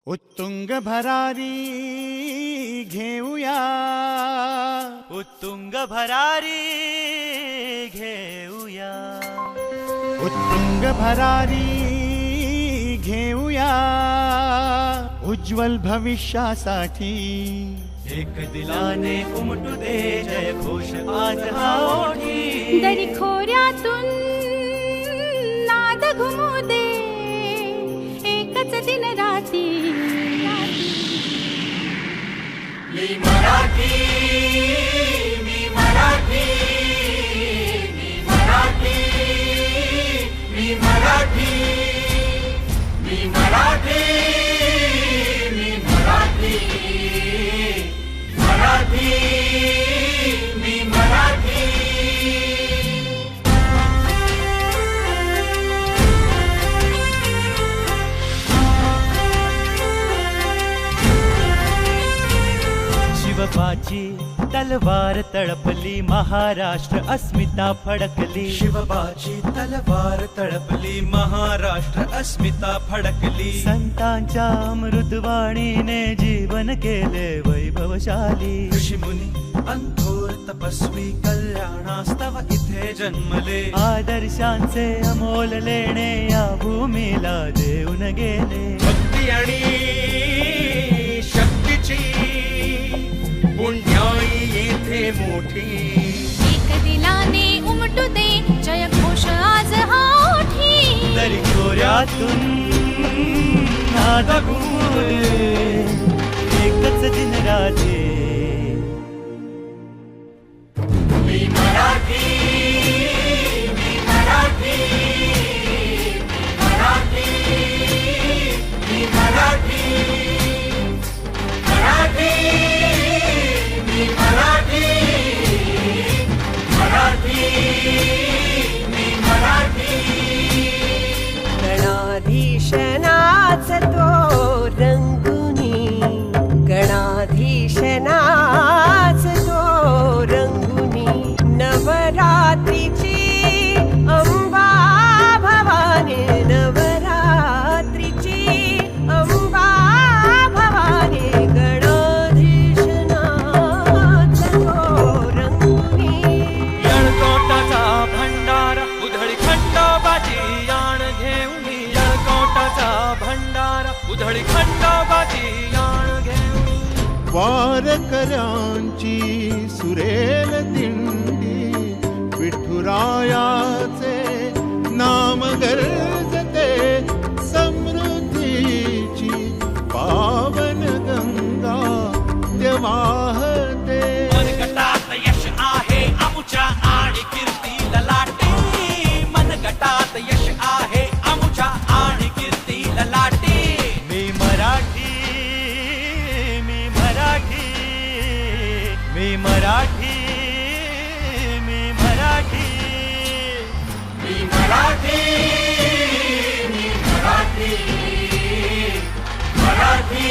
उत्तुंग भरारी घेऊया, उत्तुंग भरारी घेऊया, उत्तुंग भरारी घेऊया, उज्ज्वल भविष्यासाठी एक दिलाने उमटू दे जय घोष आज हा ओठी. दरी खोऱ्यातून नाद घुमू दे एकच दिन राती. मी मराठी, मी मराठी, मी मराठी, मी मराठी, मी मराठी, मी मराठी, मराठी, मी मराठी. शिवबाची तलवार तळपली, महाराष्ट्र अस्मिता फडकली. शिवबाची तलवार तळपली, महाराष्ट्र अस्मिता फडकली. संतांच्या अमृतवाणीने जीवन केले वैभवशाली. ऋषीमुनी अंथोर तपस्वी कल्याणास्तव इथे जन्मले. आदर्शांचे अमोल लेणे या भूमीला देऊन गेले. भक्ती आणि शक्तीची पुण्याई येथे मोठी. एक दिलाने उमटू दे जय घोष आज हा ओठी. दरी खोऱ्यातून नाद घुमू दे एकच दिन रात्री. मी मराठी, मी मराठी, मी मराठी, मी मराठी, मराठी, मी मराठी, मराठी, मी मराठी. गणाधीशनाच तो रंगुनी, गणाधीशनाच तो रंगुनी. नवरात्रीची अंबा भवानी, नवरात्रीची अंबा भवानी. गणाधीशनाच तो रंगुनी. यळकोटाचा भंडारा उधळी खंडोबाची याण घेऊन. यळकोटाचा भंडारा उधळी खंडोबाची याण घेऊन. वारकऱ्यांची सुरेल दिंडी, विठुरायाचे नाम गर्जते. समृद्धीची पावन गंगा ते वाहते. मनगटात यश आहे आमुच्या आणि कीर्ती ललाटे. मनगटात यश आहे आमुच्या आणि कीर्ती ललाटे. मी मराठी, मी मराठी, मी मराठी, मी मराठी, मी मराठी, मी मराठी, मराठी.